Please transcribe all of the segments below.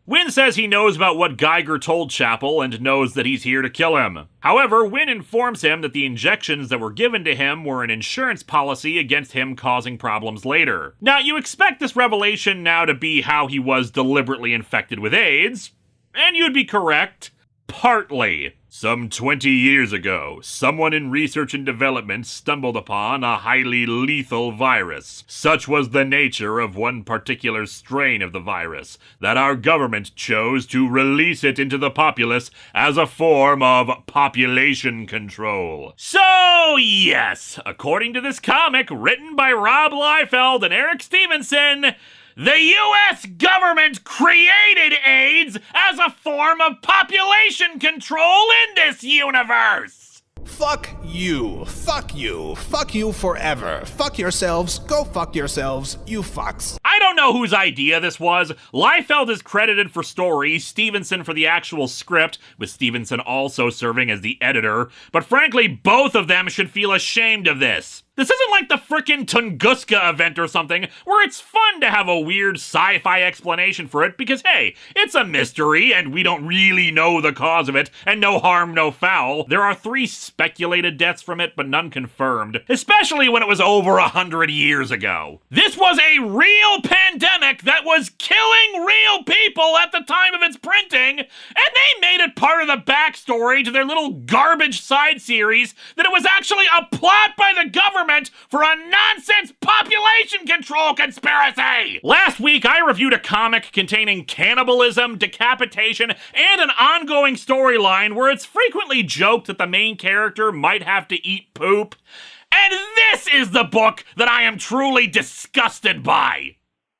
Wynn says he knows about what Geiger told Chapel and knows that he's here to kill him. However, Wynn informs him that the injections that were given to him were an insurance policy against him causing problems later. Now, you expect this revelation now to be how he was deliberately infected with AIDS, and you'd be correct. Partly. Some 20 years ago, someone in research and development stumbled upon a highly lethal virus. Such was the nature of one particular strain of the virus that our government chose to release it into the populace as a form of population control. So, yes, according to this comic written by Rob Liefeld and Eric Stevenson, the U.S. government created AIDS as a form of population control in this universe! Fuck you. Fuck you. Fuck you forever. Fuck yourselves. Go fuck yourselves, you fucks. I don't know whose idea this was. Liefeld is credited for story, Stevenson for the actual script, with Stevenson also serving as the editor, but frankly, both of them should feel ashamed of this. This isn't like the frickin' Tunguska event or something, where it's fun to have a weird sci-fi explanation for it because, hey, it's a mystery and we don't really know the cause of it, and no harm, no foul. There are 3 speculated deaths from it, but none confirmed, especially when it was over 100 years ago. This was a real pandemic that was killing real people at the time of its printing, and they made it part of the backstory to their little garbage side series that it was actually a plot by the government for a nonsense population control conspiracy! Last week, I reviewed a comic containing cannibalism, decapitation, and an ongoing storyline where it's frequently joked that the main character might have to eat poop. And this is the book that I am truly disgusted by!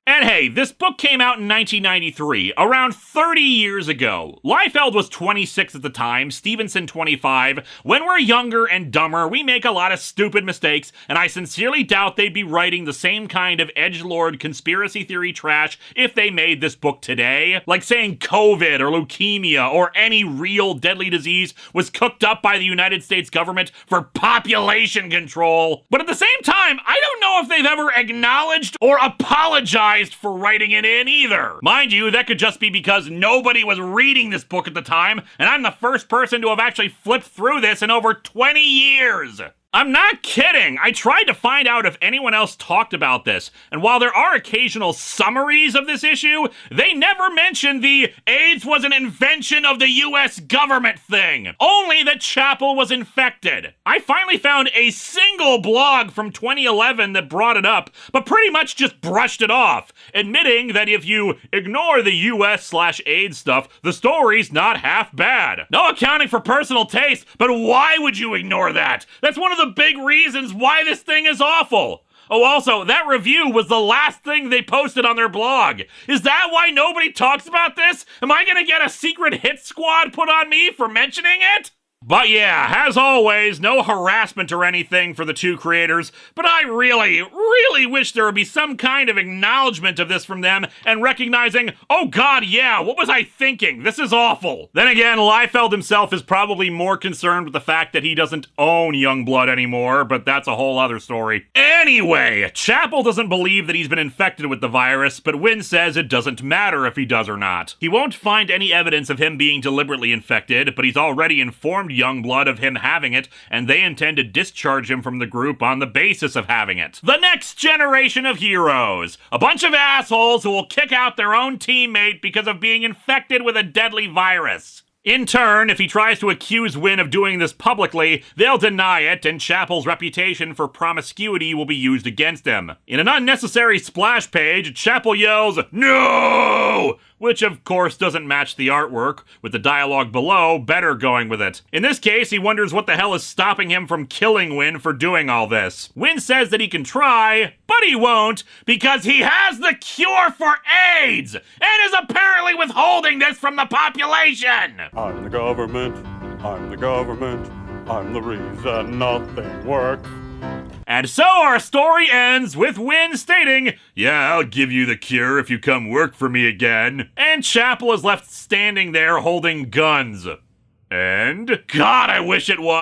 And hey, this book came out in 1993, around 30 years ago. Liefeld was 26 at the time, Stevenson 25. When we're younger and dumber, we make a lot of stupid mistakes, and I sincerely doubt they'd be writing the same kind of edgelord conspiracy theory trash if they made this book today. Like saying COVID or leukemia or any real deadly disease was cooked up by the United States government for population control. But at the same time, I don't know if they've ever acknowledged or apologized for writing it in either. Mind you, that could just be because nobody was reading this book at the time, and I'm the first person to have actually flipped through this in over 20 years. I'm not kidding! I tried to find out if anyone else talked about this, and while there are occasional summaries of this issue, they never mention the AIDS was an invention of the US government thing, only that Chapel was infected. I finally found a single blog from 2011 that brought it up, but pretty much just brushed it off, admitting that if you ignore the US/AIDS stuff, the story's not half bad. No accounting for personal taste, but why would you ignore that? That's one of the big reasons why this thing is awful. Oh, also, that review was the last thing they posted on their blog. Is that why nobody talks about this? Am I gonna get a secret hit squad put on me for mentioning it? But yeah, as always, no harassment or anything for the 2 creators, but I really wish there would be some kind of acknowledgement of this from them and recognizing, oh god, yeah, what was I thinking? This is awful. Then again, Liefeld himself is probably more concerned with the fact that he doesn't own Youngblood anymore, but that's a whole other story. Anyway, Chapel doesn't believe that he's been infected with the virus, but Wynn says it doesn't matter if he does or not. He won't find any evidence of him being deliberately infected, but he's already informed Youngblood of him having it, and they intend to discharge him from the group on the basis of having it. The next generation of heroes. A bunch of assholes who will kick out their own teammate because of being infected with a deadly virus. In turn, if he tries to accuse Wynn of doing this publicly, they'll deny it, and Chapel's reputation for promiscuity will be used against him. In an unnecessary splash page, Chapel yells, "No!" which of course doesn't match the artwork, with the dialogue below better going with it. In this case, he wonders what the hell is stopping him from killing Wynn for doing all this. Wynn says that he can try, but he won't, because he has the cure for AIDS, and is apparently withholding this from the population! I'm the government, I'm the government, I'm the reason nothing works. And so our story ends with Wynn stating, "Yeah, I'll give you the cure if you come work for me again." And Chapel is left standing there holding guns. And? God, I wish it was.